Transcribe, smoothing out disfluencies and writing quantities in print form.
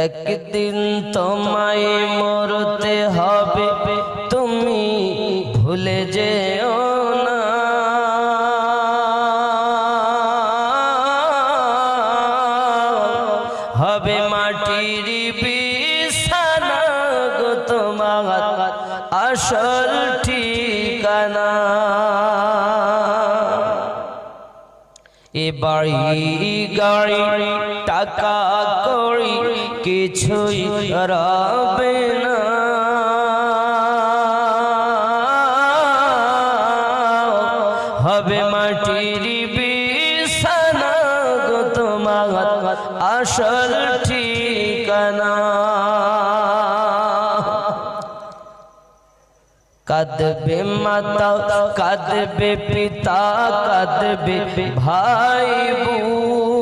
একদিন তোমায় মরতে হবে, তুমি ভুলে যেও না। হবে মাটির বিছানা গো তোমার আসল ঠিকানা। এ বাড়ি গাড়ি টাকা কড়ি কিছুই রবে না। হবে মাটির বিছানা গো তোমার আসল ঠিকানা। কাঁদবে মাতা, কাঁদবে পিতা, কাঁদবে ভাই বোন।